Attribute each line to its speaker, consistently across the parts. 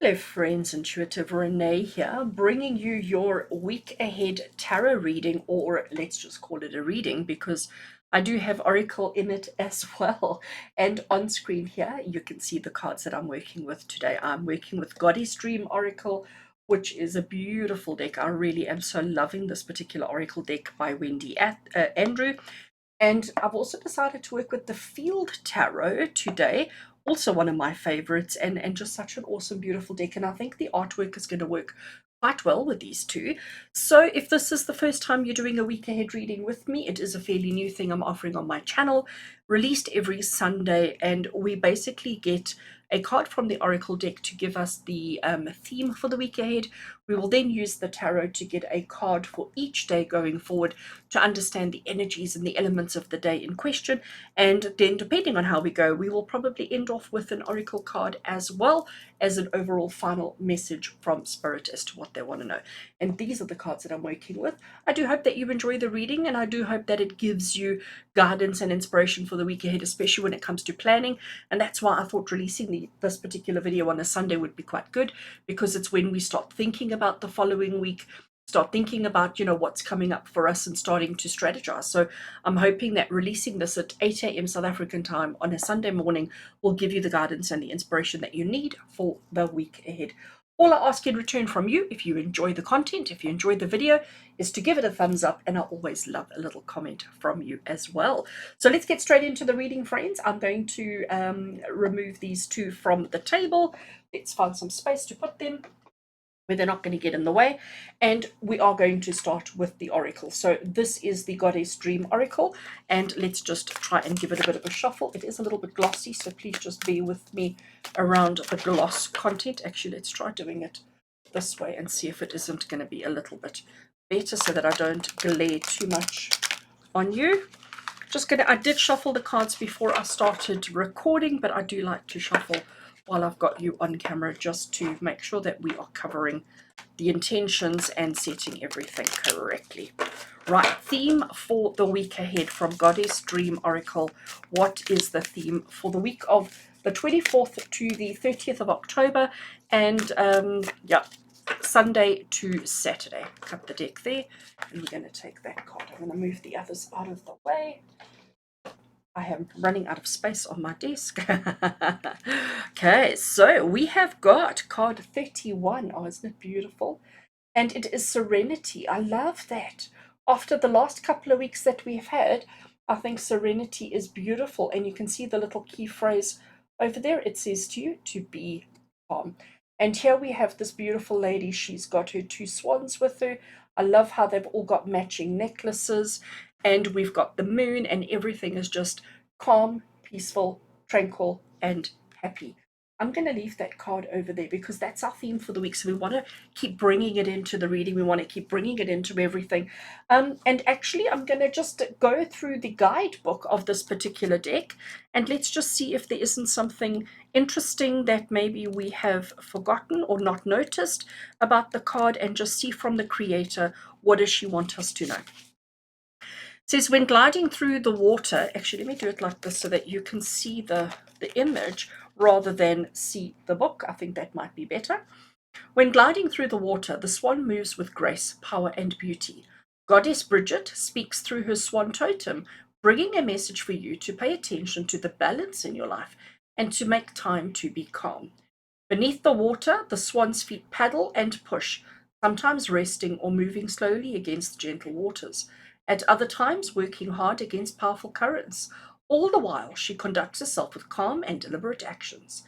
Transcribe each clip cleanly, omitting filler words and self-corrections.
Speaker 1: Hello friends, Intuitive Rene here, bringing you your week ahead tarot reading, or let's just call it a reading because I do have Oracle in it as well. And on screen here, you can see the cards that I'm working with today. I'm working with Goddess Dream Oracle, which is a beautiful deck. I really am so loving this particular Oracle deck by Wendy Andrew. And I've also decided to work with the Field Tarot today, also one of my favorites, and just such an awesome, beautiful deck. And I think the artwork is going to work quite well with these two. So if this is the first time you're doing a week ahead reading with me, it is a fairly new thing I'm offering on my channel, released every Sunday, and we basically get a card from the Oracle deck to give us the theme for the week ahead. We will then use the tarot to get a card for each day going forward to understand the energies and the elements of the day in question. And then, depending on how we go, we will probably end off with an oracle card as well as an overall final message from Spirit as to what they want to know. And these are the cards that I'm working with. I do hope that you enjoy the reading, and I do hope that it gives you guidance and inspiration for the week ahead, especially when it comes to planning. And that's why I thought releasing this particular video on a Sunday would be quite good, because it's when we start thinking about the following week, start thinking about, what's coming up for us and starting to strategize. So I'm hoping that releasing this at 8 a.m. South African time on a Sunday morning will give you the guidance and the inspiration that you need for the week ahead. All I ask in return from you, if you enjoy the content, if you enjoy the video, is to give it a thumbs up, and I always love a little comment from you as well. So let's get straight into the reading, friends. I'm going to remove these two from the table. Let's find some space to put them where they're not going to get in the way. And we are going to start with the oracle. So this is the Goddess Dream Oracle, and let's just try and give it a bit of a shuffle. It is a little bit glossy, so please just bear with me around the gloss content. Actually, let's try doing it this way and see if it isn't going to be a little bit better so that I don't glare too much on you. I did shuffle the cards before I started recording, but I do like to shuffle while I've got you on camera, just to make sure that we are covering the intentions and setting everything correctly. Right, theme for the week ahead from Goddess Dream Oracle. What is the theme for the week of the 24th to the 30th of October? And Sunday to Saturday. Cut the deck there, and we're going to take that card. I'm going to move the others out of the way. I am running out of space on my desk. Okay, so we have got card 31. Oh, isn't it beautiful? And it is Serenity. I love that. After the last couple of weeks that we've had, I think Serenity is beautiful. And you can see the little key phrase over there. It says to you to be calm. And here we have this beautiful lady. She's got her two swans with her. I love how they've all got matching necklaces. And we've got the moon, and everything is just calm, peaceful, tranquil, and happy. I'm going to leave that card over there because that's our theme for the week. So we want to keep bringing it into the reading. We want to keep bringing it into everything. And actually, I'm going to just go through the guidebook of this particular deck, and let's just see if there isn't something interesting that maybe we have forgotten or not noticed about the card, and just see from the creator, what does she want us to know? It says, when gliding through the water, actually, let me do it like this so that you can see the image rather than see the book. I think that might be better. When gliding through the water, the swan moves with grace, power, and beauty. Goddess Bridget speaks through her swan totem, bringing a message for you to pay attention to the balance in your life and to make time to be calm. Beneath the water, the swan's feet paddle and push, sometimes resting or moving slowly against gentle waters, at other times working hard against powerful currents. All the while, she conducts herself with calm and deliberate actions.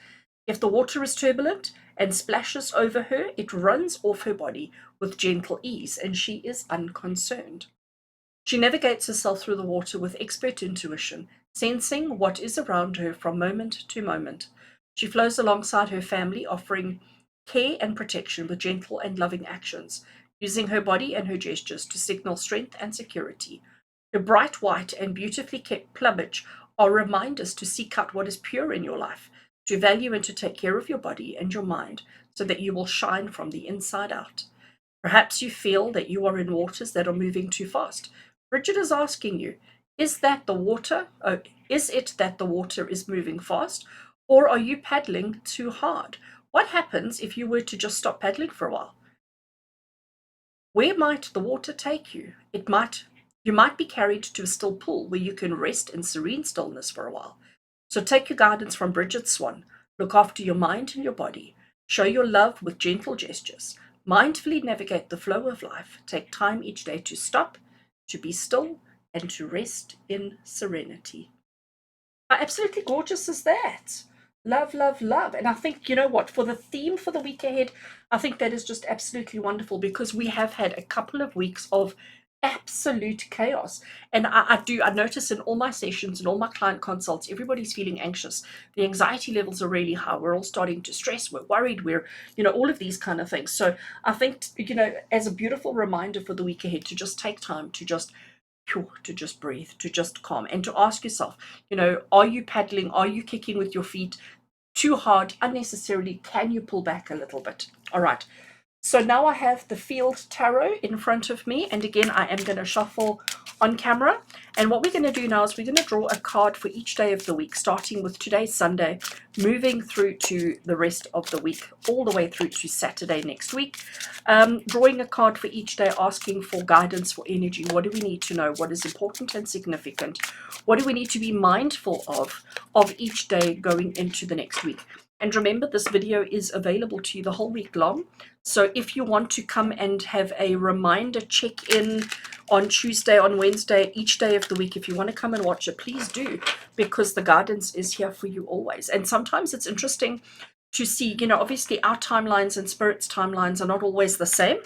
Speaker 1: If the water is turbulent and splashes over her, it runs off her body with gentle ease, and she is unconcerned. She navigates herself through the water with expert intuition, sensing what is around her from moment to moment. She flows alongside her family, offering care and protection with gentle and loving actions, using her body and her gestures to signal strength and security. Her bright white and beautifully kept plumage are reminders to seek out what is pure in your life, to value and to take care of your body and your mind, so that you will shine from the inside out. Perhaps you feel that you are in waters that are moving too fast. Bridget is asking you, is that the water? Is it that the water is moving fast, or are you paddling too hard? What happens if you were to just stop paddling for a while? Where might the water take you? You might be carried to a still pool where you can rest in serene stillness for a while. So take your guidance from Bridget Swan. Look after your mind and your body. Show your love with gentle gestures. Mindfully navigate the flow of life. Take time each day to stop, to be still, and to rest in serenity. How absolutely gorgeous is that? Love, love, love. And I think, you know what, for the theme for the week ahead, I think that is just absolutely wonderful because we have had a couple of weeks of absolute chaos. And I notice in all my sessions and all my client consults, everybody's feeling anxious. The anxiety levels are really high. We're all starting to stress. We're worried. All of these kind of things. So I think, as a beautiful reminder for the week ahead, to just take time to just breathe, to just calm, and to ask yourself, are you paddling? Are you kicking with your feet too hard, unnecessarily? Can you pull back a little bit? All right. So now I have the field tarot in front of me, and again I am going to shuffle on camera. And what we're going to do now is we're going to draw a card for each day of the week, starting with today's Sunday, moving through to the rest of the week, all the way through to Saturday next week. Drawing a card for each day, asking for guidance, for energy. What do we need to know? What is important and significant? What do we need to be mindful of each day going into the next week? And remember, this video is available to you the whole week long. So if you want to come and have a reminder check-in on Tuesday, on Wednesday, each day of the week, if you want to come and watch it, please do, because the guidance is here for you always. And sometimes it's interesting to see, obviously our timelines and Spirit's timelines are not always the same.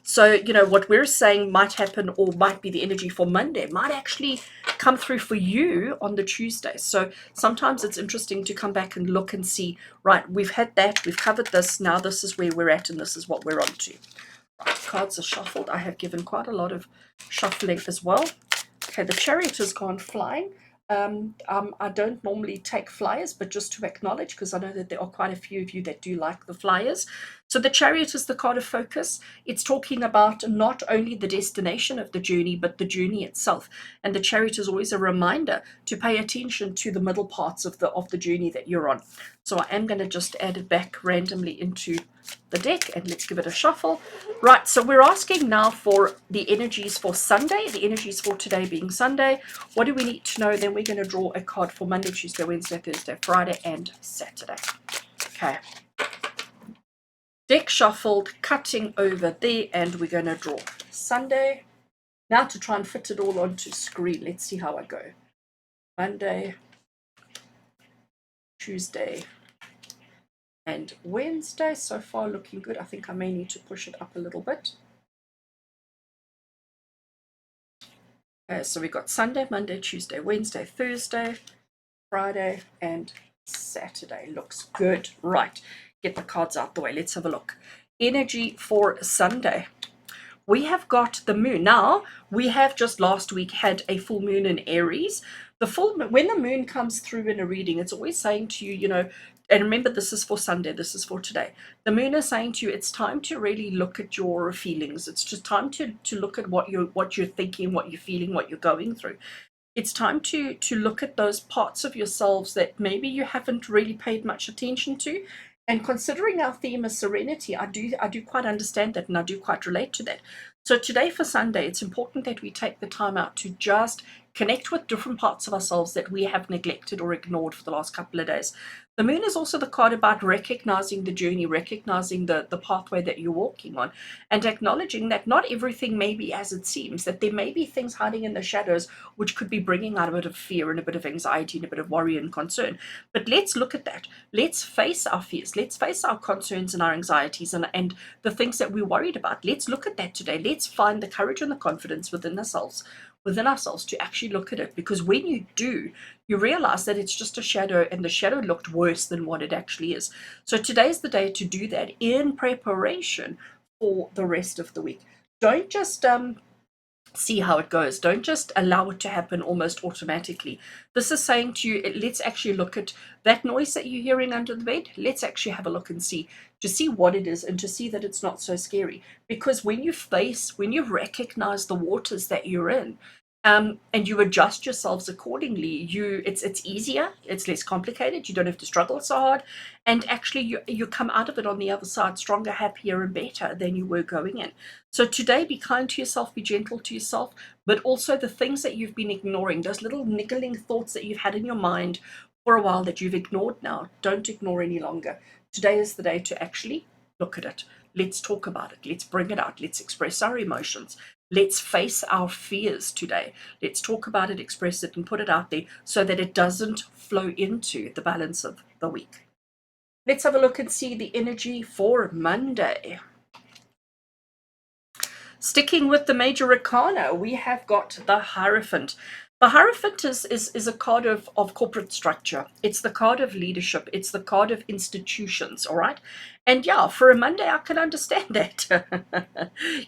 Speaker 1: So, what we're saying might happen or might be the energy for Monday might actually come through for you on the Tuesday. So sometimes it's interesting to come back and look and see, right, we've had that, we've covered this, now this is where we're at and this is what we're on to. Right, cards are shuffled. I have given quite a lot of shuffling as well. Okay, the Chariot has gone flying. I don't normally take flyers, but just to acknowledge, because I know that there are quite a few of you that do like the flyers. So the Chariot is the card of focus. It's talking about not only the destination of the journey, but the journey itself. And the Chariot is always a reminder to pay attention to the middle parts of the journey that you're on. So I am going to just add it back randomly into the deck, and let's give it a shuffle. Right, so we're asking now for the energies for Sunday, the energies for today being Sunday. What do we need to know? Then we're going to draw a card for Monday, Tuesday, Wednesday, Thursday, Friday, and Saturday. Okay. Deck shuffled, cutting over there, and we're going to draw Sunday. Now to try and fit it all onto screen. Let's see how I go. Monday, Tuesday, and Wednesday. So far looking good. I think I may need to push it up a little bit. So we got Sunday, Monday, Tuesday, Wednesday, Thursday, Friday, and Saturday. Looks good. Right. Get the cards out the way. Let's have a look. Energy for Sunday. We have got the moon. Now, we have just last week had a full moon in Aries. When the moon comes through in a reading, it's always saying to you, and remember, this is for Sunday, this is for today. The moon is saying to you, it's time to really look at your feelings. It's just time to look at what you're thinking, what you're feeling, what you're going through. It's time to look at those parts of yourselves that maybe you haven't really paid much attention to. And considering our theme is serenity, I do quite understand that, and I do quite relate to that. So today for Sunday, it's important that we take the time out to just connect with different parts of ourselves that we have neglected or ignored for the last couple of days. The moon is also the card about recognizing the journey, recognizing the pathway that you're walking on, and acknowledging that not everything may be as it seems, that there may be things hiding in the shadows which could be bringing out a bit of fear and a bit of anxiety and a bit of worry and concern. But let's look at that. Let's face our fears. Let's face our concerns and our anxieties and the things that we're worried about. Let's look at that today. Let's find the courage and the confidence within ourselves to actually look at it, because when you do, you realize that it's just a shadow, and the shadow looked worse than what it actually is. So today's the day to do that in preparation for the rest of the week. Don't just see how it goes. Don't just allow it to happen almost automatically. This is saying to you, let's actually look at that noise that you're hearing under the bed. Let's actually have a look and see what it is, and to see that it's not so scary. Because when you recognize the waters that you're in, and you adjust yourselves accordingly. It's easier, it's less complicated. You don't have to struggle so hard, and actually you come out of it on the other side stronger, happier, and better than you were going in. So today, be kind to yourself, be gentle to yourself, but also the things that you've been ignoring, those little niggling thoughts that you've had in your mind for a while that you've ignored now, don't ignore any longer. Today is the day to actually look at it. Let's talk about it. Let's bring it out. Let's express our emotions. Let's face our fears today. Let's talk about it, express it, and put it out there so that it doesn't flow into the balance of the week. Let's have a look and see the energy for Monday. Sticking with the major arcana, we have got the Hierophant. The Hierophant is a card of corporate structure. It's the card of leadership. It's the card of institutions, all right? And yeah, for a Monday, I can understand that.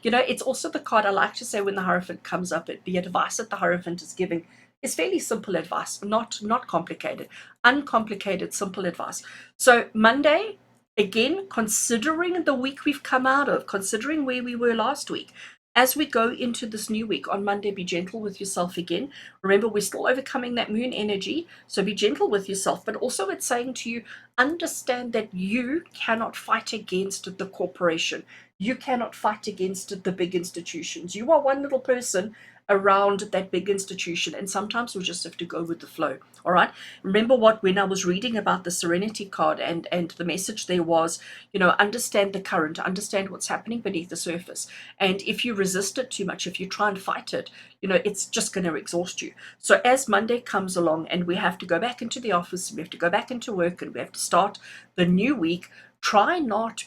Speaker 1: It's also the card I like to say when the Hierophant comes up, the advice that the Hierophant is giving is fairly simple advice, not complicated, uncomplicated, simple advice. So Monday, again, considering the week we've come out of, considering where we were last week, as we go into this new week on Monday, be gentle with yourself again. Remember, we're still overcoming that moon energy, so be gentle with yourself. But also, it's saying to you, understand that you cannot fight against the corporation. You cannot fight against the big institutions. You are one little person around that big institution, and sometimes we just have to go with the flow. All right, remember what when I was reading about the Serenity card, and the message there was, understand the current, understand what's happening beneath the surface, and if you resist it too much, if you try and fight it, it's just going to exhaust you. So as Monday comes along and we have to go back into the office, we have to go back into work, and we have to start the new week, try not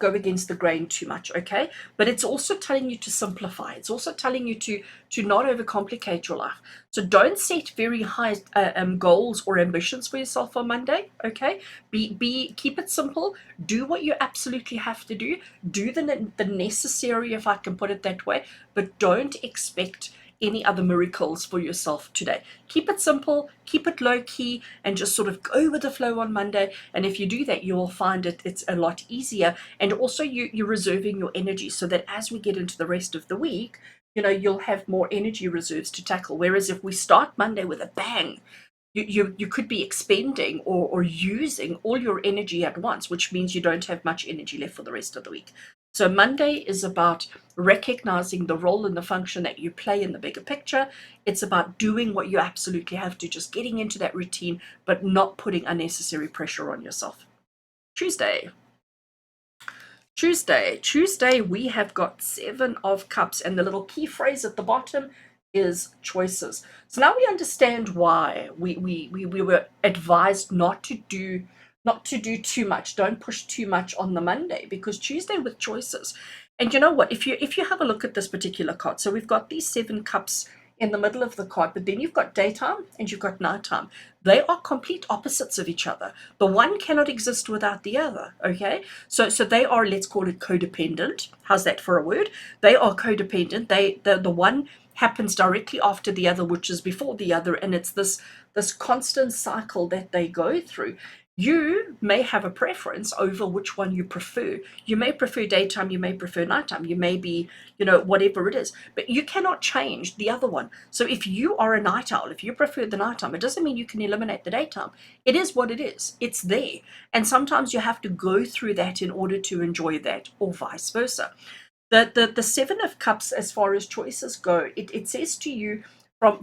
Speaker 1: go against the grain too much, okay? But it's also telling you to simplify. It's also telling you to not overcomplicate your life. So don't set very high goals or ambitions for yourself on Monday, okay? Keep it simple. Do what you absolutely have to do. Do the necessary, if I can put it that way, but don't expect any other miracles for yourself today. Keep it simple, keep it low key, and just sort of go with the flow on Monday. And if you do that, you will find it's a lot easier. And also you're reserving your energy so that as we get into the rest of the week, you'll have more energy reserves to tackle. Whereas if we start Monday with a bang, you could be expending or using all your energy at once, which means you don't have much energy left for the rest of the week. So Monday is about recognizing the role and the function that you play in the bigger picture. It's about doing what you absolutely have to, just getting into that routine, but not putting unnecessary pressure on yourself. Tuesday, we have got 7 of Cups, and the little key phrase at the bottom is choices. So now we understand why we were advised not to do too much. Don't push too much on the Monday, because Tuesday with choices. And you know what? If you have a look at this particular card, so we've got these 7 cups in the middle of the card, but then you've got daytime and you've got nighttime. They are complete opposites of each other. The one cannot exist without the other, okay? So they are, let's call it codependent. How's that for a word? They are codependent. The one happens directly after the other, which is before the other, and it's this constant cycle that they go through. You may have a preference over which one you prefer. You may prefer daytime, you may prefer nighttime, you may be, whatever it is, but you cannot change the other one. So if you are a night owl, if you prefer the nighttime, it doesn't mean you can eliminate the daytime. It is what it is. It's there. And sometimes you have to go through that in order to enjoy that, or vice versa. The 7 of Cups, as far as choices go, it says to you,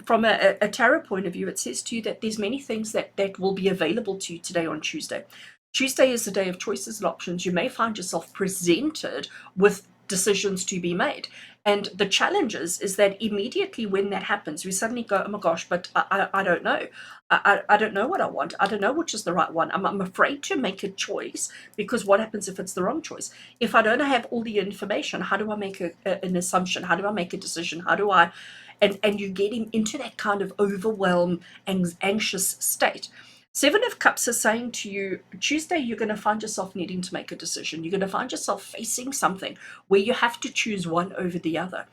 Speaker 1: from a tarot point of view, it says to you that there's many things that will be available to you today on Tuesday. Tuesday is the day of choices and options. You may find yourself presented with decisions to be made. And the challenge is that immediately when that happens, we suddenly go, oh my gosh, but I don't know. I don't know what I want. I don't know which is the right one. I'm afraid to make a choice, because what happens if it's the wrong choice? If I don't have all the information, how do I make an assumption? How do I make a decision? How do I... And you get him into that kind of overwhelmed, anxious state. 7 of Cups is saying to you, Tuesday, you're going to find yourself needing to make a decision. You're going to find yourself facing something where you have to choose one over the other.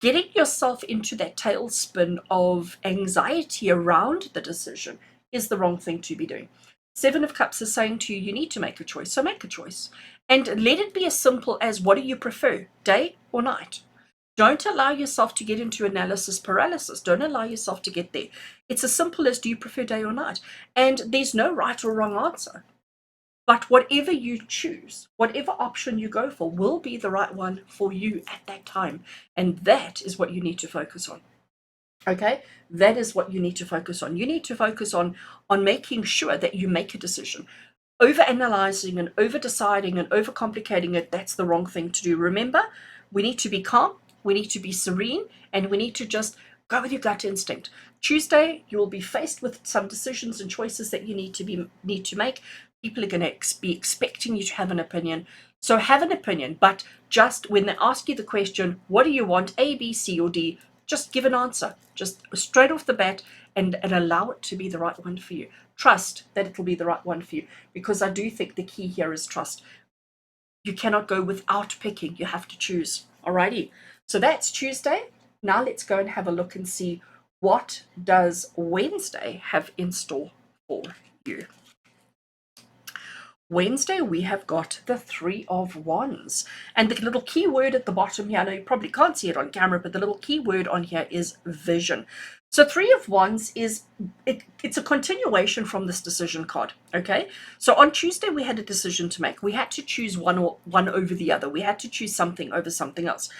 Speaker 1: Getting yourself into that tailspin of anxiety around the decision is the wrong thing to be doing. 7 of Cups is saying to you, you need to make a choice. So make a choice. And let it be as simple as, what do you prefer, day or night? Don't allow yourself to get into analysis paralysis. Don't allow yourself to get there. It's as simple as, do you prefer day or night? And there's no right or wrong answer. But whatever you choose, whatever option you go for, will be the right one for you at that time. And that is what you need to focus on. Okay, that is what you need to focus on. You need to focus on making sure that you make a decision. Over analyzing and over deciding and over complicating it, that's the wrong thing to do. Remember, we need to be calm, we need to be serene, and we need to just go with your gut instinct. Tuesday, you will be faced with some decisions and choices that you need to make. People are going to be expecting you to have an opinion. So have an opinion, but just when they ask you the question, what do you want, A, B, C, or D, just give an answer, just straight off the bat, and allow it to be the right one for you. Trust that it will be the right one for you, because I do think the key here is trust. You cannot go without picking. You have to choose. Alrighty. So that's Tuesday. Now let's go and have a look and see what does Wednesday have in store for you. Wednesday, we have got the Three of Wands. And the little key word at the bottom here, I know you probably can't see it on camera, but the little key word on here is vision. So Three of Wands is, it's a continuation from this decision card, okay? So on Tuesday, we had a decision to make. We had to choose one over the other. We had to choose something over something else.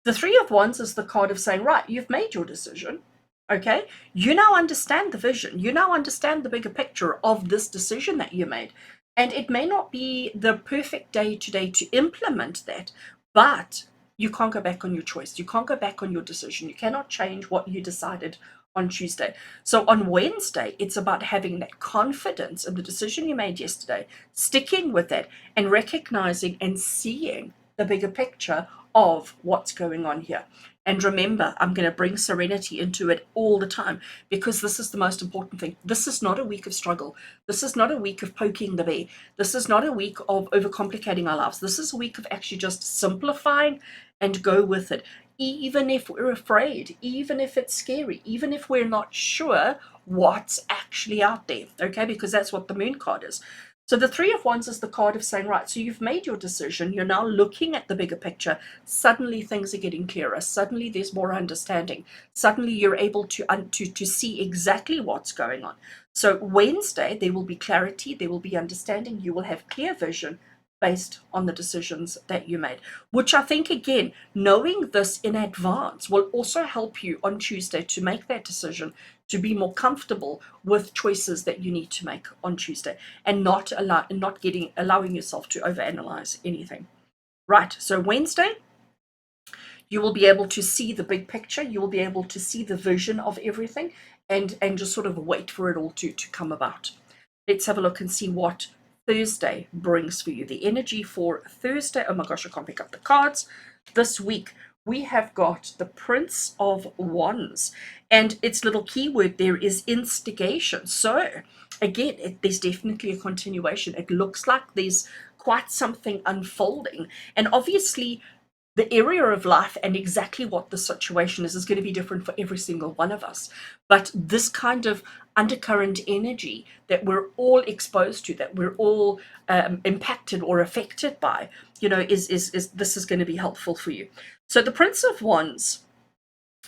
Speaker 1: The Three of Wands is the card of saying, right, you've made your decision. Okay, you now understand the vision. You now understand the bigger picture of this decision that you made. And it may not be the perfect day today to implement that, but you can't go back on your choice. You can't go back on your decision. You cannot change what you decided on Tuesday. So on Wednesday, it's about having that confidence in the decision you made yesterday, sticking with it, and recognizing and seeing the bigger picture of what's going on here. And remember, I'm going to bring serenity into it all the time, because this is the most important thing. This is not a week of struggle. This is not a week of poking the bear. This is not a week of overcomplicating our lives. This is a week of actually just simplifying and go with it. Even if we're afraid, even if it's scary, even if we're not sure what's actually out there, okay? Because that's what the moon card is. So the Three of Wands is the card of saying, right, so you've made your decision. You're now looking at the bigger picture. Suddenly things are getting clearer. Suddenly there's more understanding. Suddenly you're able to see exactly what's going on. So Wednesday, there will be clarity. There will be understanding. You will have clear vision based on the decisions that you made, which I think, again, knowing this in advance will also help you on Tuesday to make that decision, to be more comfortable with choices that you need to make on Tuesday, and not allowing yourself to overanalyze anything. Right, so Wednesday, you will be able to see the big picture. You will be able to see the vision of everything, and just sort of wait for it all to come about. Let's have a look and see what Thursday brings for you. The energy for Thursday, oh my gosh, I can't pick up the cards. This week, we have got the Prince of Wands, and its little keyword there is instigation. So again, there's definitely a continuation. It looks like there's quite something unfolding, and obviously the area of life and exactly what the situation is going to be different for every single one of us. But this kind of undercurrent energy that we're all exposed to, that we're all impacted or affected by, is this is going to be helpful for you. So the Prince of Wands,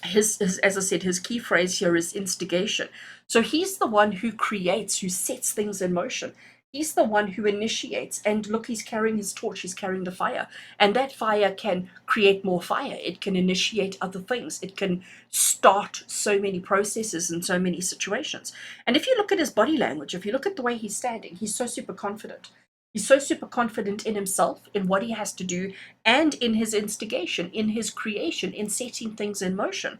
Speaker 1: his as I said, his key phrase here is instigation. So he's the one who creates, who sets things in motion. He's the one who initiates, and look, he's carrying his torch, he's carrying the fire, and that fire can create more fire. It can initiate other things. It can start so many processes in so many situations. And if you look at his body language, if you look at the way he's standing, he's so super confident. He's so super confident in himself, in what he has to do, and in his instigation, in his creation, in setting things in motion.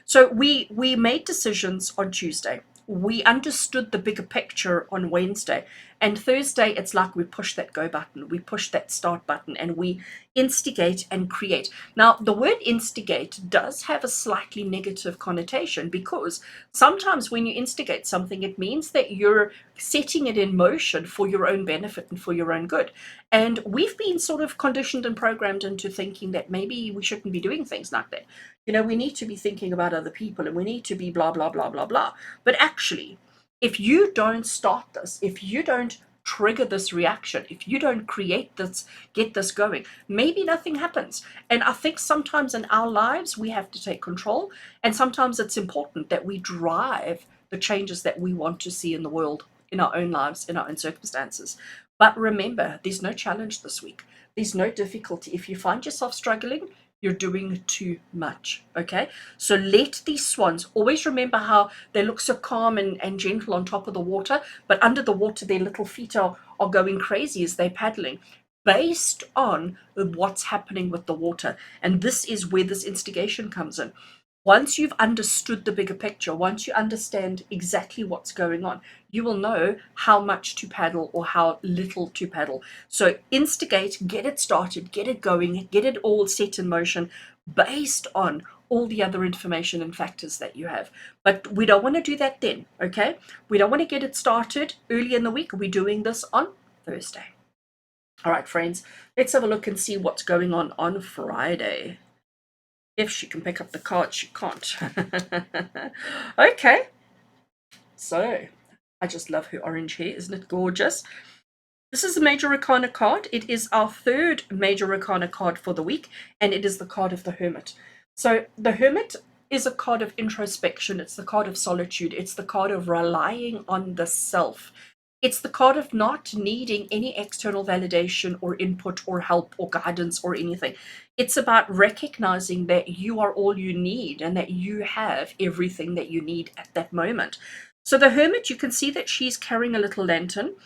Speaker 1: So we made decisions on Tuesday. We understood the bigger picture on Wednesday, and Thursday it's like we push that go button, we push that start button, and we instigate and create. Now the word instigate does have a slightly negative connotation, because sometimes when you instigate something, it means that you're setting it in motion for your own benefit and for your own good. And we've been sort of conditioned and programmed into thinking that maybe we shouldn't be doing things like that. We need to be thinking about other people, and we need to be blah, blah, blah, blah, blah. But actually, if you don't start this, if you don't trigger this reaction, if you don't create this, get this going, maybe nothing happens. And I think sometimes in our lives we have to take control, and sometimes it's important that we drive the changes that we want to see in the world, in our own lives, in our own circumstances. But remember, there's no challenge this week. There's no difficulty. If you find yourself struggling, you're doing too much. Okay? So let these swans always remember how they look so calm and gentle on top of the water, but under the water, their little feet are going crazy as they're paddling based on what's happening with the water. And this is where this instigation comes in. Once you've understood the bigger picture, once you understand exactly what's going on, you will know how much to paddle or how little to paddle. So instigate, get it started, get it going, get it all set in motion based on all the other information and factors that you have. But we don't want to do that then, okay? We don't want to get it started early in the week. We're doing this on Thursday. All right, friends, let's have a look and see what's going on Friday. If she can pick up the card, she can't. Okay. So, I just love her orange hair. Isn't it gorgeous? This is a Major Arcana card. It is our third Major Arcana card for the week, and it is the card of the Hermit. So, the Hermit is a card of introspection. It's the card of solitude. It's the card of relying on the self. It's the card of not needing any external validation or input or help or guidance or anything. It's about recognizing that you are all you need and that you have everything that you need at that moment. So the Hermit, you can see that she's carrying a little lantern.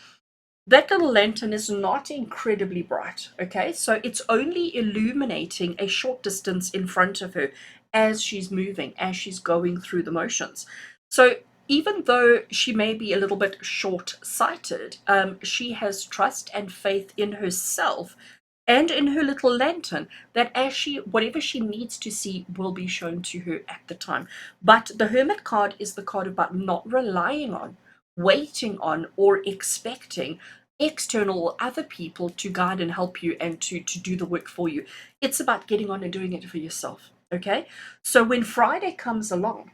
Speaker 1: That little lantern is not incredibly bright, okay? So it's only illuminating a short distance in front of her as she's moving, as she's going through the motions. So even though she may be a little bit short-sighted, she has trust and faith in herself and in her little lantern that whatever she needs to see will be shown to her at the time. But the Hermit card is the card about not relying on, waiting on, or expecting external or other people to guide and help you and to do the work for you. It's about getting on and doing it for yourself. Okay? So when Friday comes along,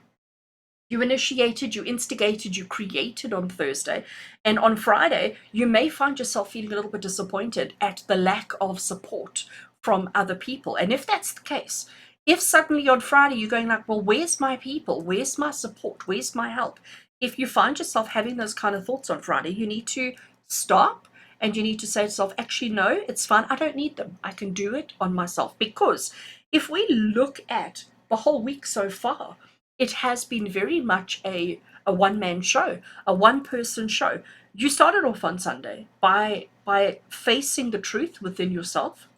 Speaker 1: you initiated, you instigated, you created on Thursday. And on Friday, you may find yourself feeling a little bit disappointed at the lack of support from other people. And if that's the case, if suddenly on Friday you're going like, well, where's my people? Where's my support? Where's my help? If you find yourself having those kind of thoughts on Friday, you need to stop and you need to say to yourself, actually, no, it's fine. I don't need them. I can do it on myself. Because if we look at the whole week so far, it has been very much a one-man show, a one-person show. You started off on Sunday by facing the truth within yourself.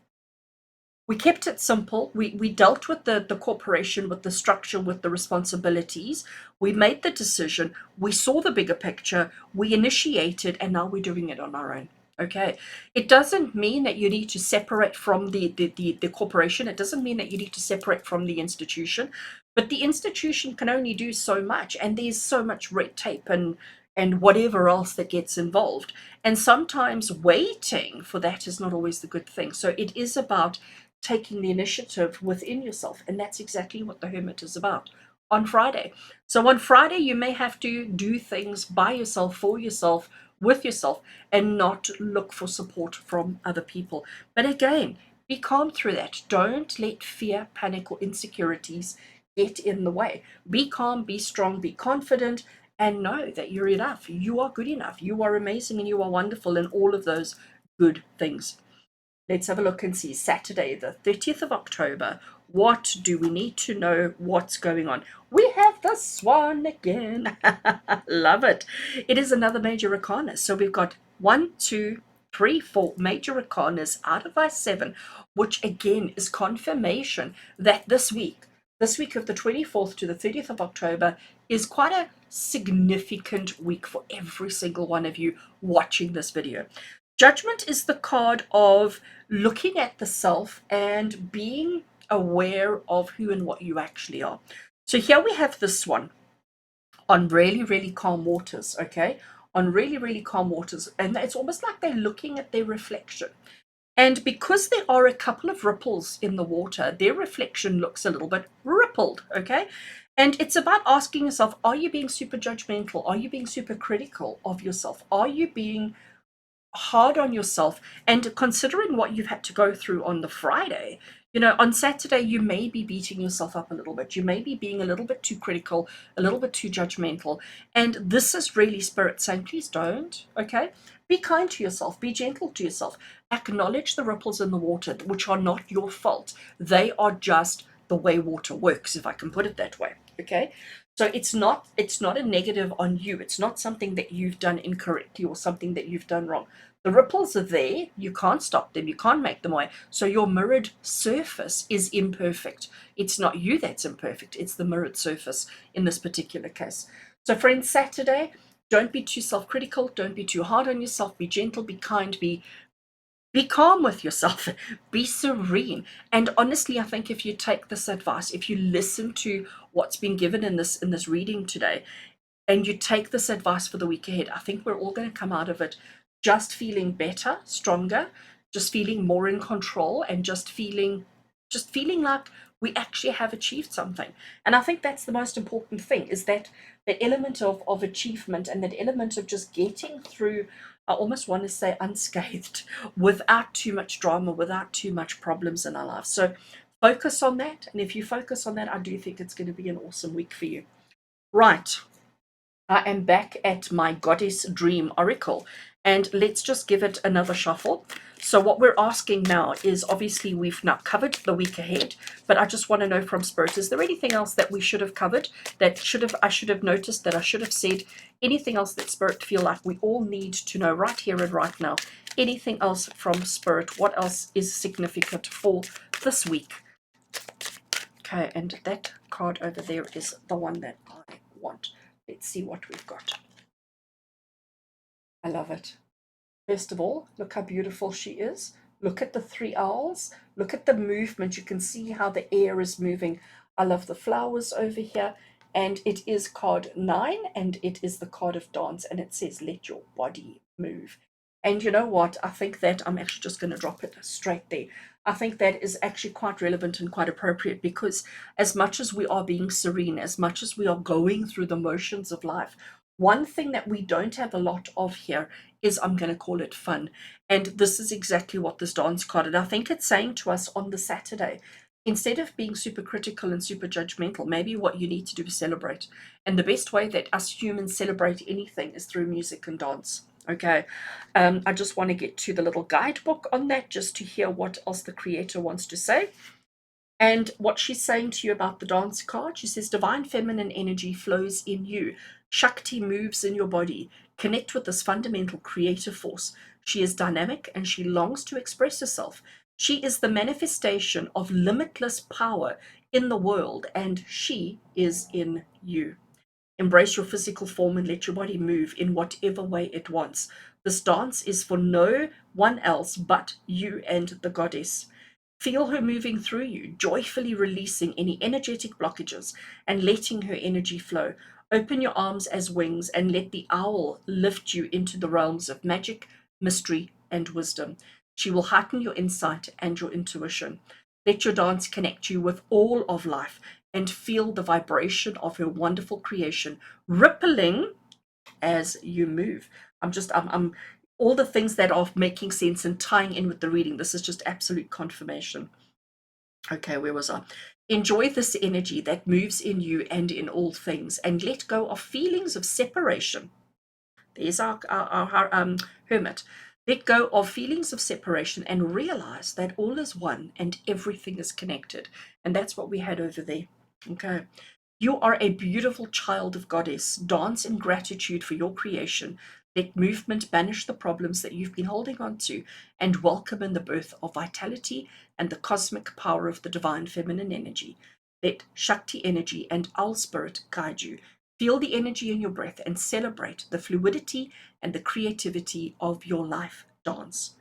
Speaker 1: We kept it simple. We dealt with the corporation, with the structure, with the responsibilities. We made the decision. We saw the bigger picture. We initiated, and now we're doing it on our own. Okay. It doesn't mean that you need to separate from the corporation. It doesn't mean that you need to separate from the institution. But the institution can only do so much, and there's so much red tape and whatever else that gets involved. And sometimes waiting for that is not always the good thing. So it is about taking the initiative within yourself, and that's exactly what the Hermit is about on Friday. So on Friday, you may have to do things by yourself, for yourself, with yourself, and not look for support from other people. But again, be calm through that. Don't let fear, panic, or insecurities get in the way. Be calm, be strong, be confident, and know that you're enough. You are good enough. You are amazing and you are wonderful, and all of those good things. Let's have a look and see. Saturday, the 30th of October. What do we need to know? What's going on? We have the Swan again. Love it. It is another Major Arcana. So we've got 1, 2, 3, 4 Major Arcanas out of our 7, which again is confirmation that this week of the 24th to the 30th of October, is quite a significant week for every single one of you watching this video. Judgment is the card of looking at the self and being aware of who and what you actually are. So here we have this one on really, really calm waters, okay? On really, really calm waters. And it's almost like they're looking at their reflection. And because there are a couple of ripples in the water, their reflection looks a little bit rippled, okay? And it's about asking yourself, are you being super judgmental? Are you being super critical of yourself? Are you being hard on yourself. And considering what you've had to go through on the Friday, you know, on Saturday, you may be beating yourself up a little bit. You may be being a little bit too critical, a little bit too judgmental. And this is really Spirit saying, please don't, okay? Be kind to yourself, be gentle to yourself. Acknowledge the ripples in the water, which are not your fault. They are just the way water works, if I can put it that way, okay? So it's not a negative on you. It's not something that you've done incorrectly or something that you've done wrong. The ripples are there. You can't stop them. You can't make them away. So your mirrored surface is imperfect. It's not you that's imperfect. It's the mirrored surface in this particular case. So friends, Saturday, don't be too self-critical. Don't be too hard on yourself. Be gentle, be kind, be calm with yourself, be serene. And honestly, I think if you take this advice, if you listen to what's been given in this reading today, and you take this advice for the week ahead, I think we're all going to come out of it just feeling better, stronger, just feeling more in control, and just feeling like we actually have achieved something. And I think that's the most important thing, is that element of achievement, and that element of just getting through, I almost want to say unscathed, without too much drama, without too much problems in our lives. So focus on that. And if you focus on that, I do think it's going to be an awesome week for you. Right. I am back at my Goddess Dream Oracle, and let's just give it another shuffle. So what we're asking now is, obviously we've now covered the week ahead, but I just want to know from Spirit, is there anything else that we should have covered, that I should have noticed, that I should have said, anything else that Spirit feel like we all need to know right here and right now? Anything else from Spirit? What else is significant for this week? Okay, and that card over there is the one that I want. Let's see what we've got. I love it. First of all, look how beautiful she is. Look at the three owls. Look at the movement. You can see how the air is moving. I love the flowers over here. And it is card 9, and it is the card of dance. And it says, let your body move. And you know what? I think that I'm actually just going to drop it straight there. I think that is actually quite relevant and quite appropriate, because as much as we are being serene, as much as we are going through the motions of life, one thing that we don't have a lot of here is, I'm going to call it, fun. And this is exactly what this dance card, and I think it's saying to us on the Saturday, instead of being super critical and super judgmental, maybe what you need to do is celebrate. And the best way that us humans celebrate anything is through music and dance. Okay, I just want to get to the little guidebook on that, just to hear what else the creator wants to say. And what she's saying to you about the dance card, she says, divine feminine energy flows in you. Shakti moves in your body. Connect with this fundamental creative force. She is dynamic and she longs to express herself. She is the manifestation of limitless power in the world, and she is in you. Embrace your physical form and let your body move in whatever way it wants. This dance is for no one else but you and the goddess. Feel her moving through you, joyfully releasing any energetic blockages and letting her energy flow. Open your arms as wings and let the owl lift you into the realms of magic, mystery, and wisdom. She will heighten your insight and your intuition. Let your dance connect you with all of life, and feel the vibration of her wonderful creation rippling as you move. I'm all the things that are making sense and tying in with the reading. This is just absolute confirmation. Okay, where was I? Enjoy this energy that moves in you and in all things, and let go of feelings of separation. There's our hermit. Let go of feelings of separation and realize that all is one and everything is connected. And that's what we had over there. Okay. You are a beautiful child of Goddess. Dance in gratitude for your creation. Let movement banish the problems that you've been holding on to, and welcome in the birth of vitality and the cosmic power of the divine feminine energy. Let Shakti energy and owl spirit guide you. Feel the energy in your breath and celebrate the fluidity and the creativity of your life dance.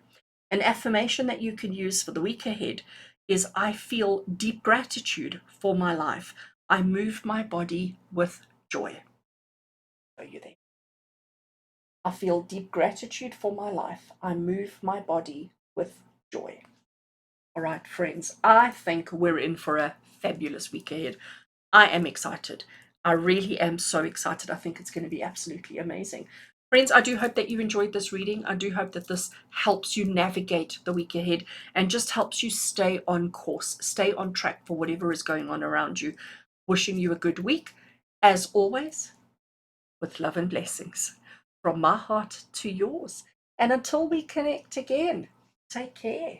Speaker 1: An affirmation that you can use for the week ahead is, I feel deep gratitude for my life. I move my body with joy. Are you there? I feel deep gratitude for my life. I move my body with joy. All right, friends, I think we're in for a fabulous week ahead. I am excited. I really am so excited. I think it's going to be absolutely amazing. Friends, I do hope that you enjoyed this reading. I do hope that this helps you navigate the week ahead and just helps you stay on course, stay on track for whatever is going on around you. Wishing you a good week, as always, with love and blessings from my heart to yours. And until we connect again, take care.